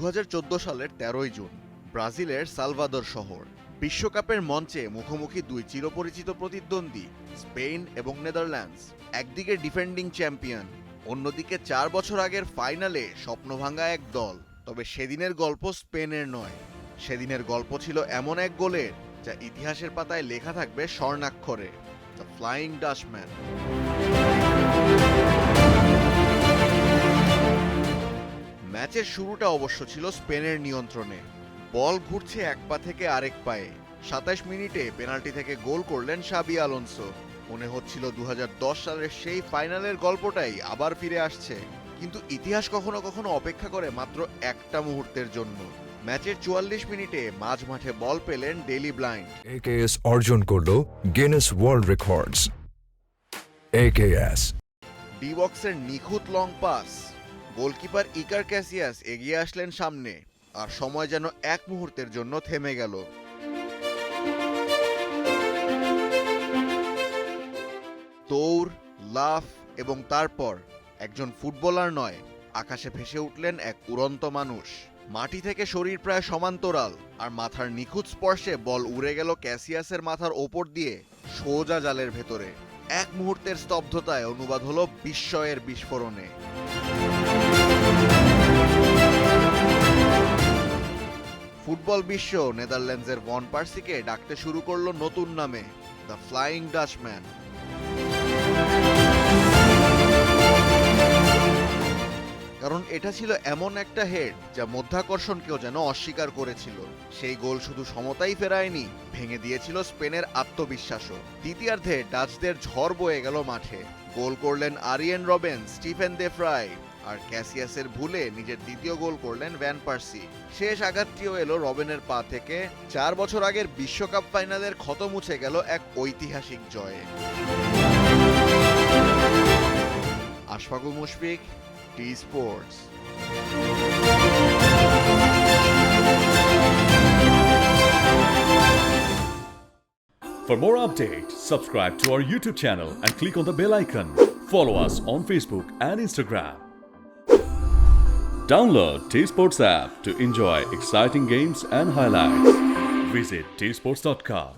2014 সালের 13 জুন ব্রাজিলের সালভাদর শহর। বিশ্বকাপের মঞ্চে মুখোমুখি দুই চিরপরিচিত প্রতিদ্বন্দ্বী স্পেন এবং নেদারল্যান্ডস। একদিকে ডিফেন্ডিং চ্যাম্পিয়ন, অন্যদিকে 4 বছর আগের ফাইনালে স্বপ্নভাঙ্গা এক দল। তবে সেদিনের গল্প স্পেনের নয়, সেদিনের গল্প ছিল এমন এক গোলের যা ইতিহাসের পাতায় লেখা থাকবে স্বর্ণাক্ষরে, দ্য ফ্লাইং ডাচম্যান। ম্যাচের শুরুটা অবশ্য ছিল স্পেনের নিয়ন্ত্রণে। বল ঘুরছে এক পা থেকে আরেক পায়ে। 27 মিনিটে পেনাল্টি থেকে গোল করলেন শাবি আলোনসো। মনে হচ্ছিল 2010 সালের সেই ফাইনালের গল্পটাই আবার ফিরে আসছে। কিন্তু ইতিহাস কখনো কখনো অপেক্ষা করে মাত্র একটা মুহূর্তের জন্য। ম্যাচের 44 মিনিটে মাঝ মাঠে বল পেলেন ডেলি ব্লাইন্ড। AKS অর্জন করলো Guinness world records. AKS D বক্সের নিখুঁত লং পাস। গোলকিপার ইকার ক্যাসিয়াস এগিয়ে আসলেন সামনে, আর সময় যেন এক মুহূর্তের জন্য থেমে গেল। দৌড়, লাফ এবং তারপর একজন ফুটবলার নয়, আকাশে ভেসে উঠলেন এক উড়ন্ত মানুষ। মাটি থেকে শরীর প্রায় সমান্তরাল, আর মাথার নিখুঁত স্পর্শে বল উড়ে গেল ক্যাসিয়াসের মাথার ওপর দিয়ে সোজা জালের ভেতরে। এক মুহূর্তের স্তব্ধতায় অনুবাদ হলো বিস্ময়ের বিস্ফোরণে। ফুটবল বিশ্ব নেদারল্যান্ডসের ভন পার্সিকে ডাকতে শুরু করলো নতুন নামে, দ্য ফ্লাইং ডাচম্যান। কারণ এটা ছিল এমন একটা হেড যা মধ্যাকর্ষণকেও যেন অস্বীকার করেছিল। সেই গোল শুধু সমতাই ফেরায়নি, ভেঙে দিয়েছিল স্পেনের আত্মবিশ্বাসও। দ্বিতীয়ার্ধে ডাচদের ঝড় বয়ে গেল মাঠে। গোল করলেন আরিয়েন রবেন, স্টিফেন দে ফ্রাই, আর ক্যাসিয়াসের ভুলে নিজের দ্বিতীয় গোল করলেন ভ্যান পার্সি। শেষ আঘাতটিও এলো রবেনের পা থেকে। 4 বছর আগের বিশ্বকাপ ফাইনালের ক্ষত মুছে গেল এক ঐতিহাসিক জয়ে। Ashfaqul Mushfiq, T Sports. For more updates, subscribe to our YouTube channel and click on the bell icon. Follow us on Facebook and Instagram. Download T Sports app to enjoy exciting games and highlights. Visit tsports.com.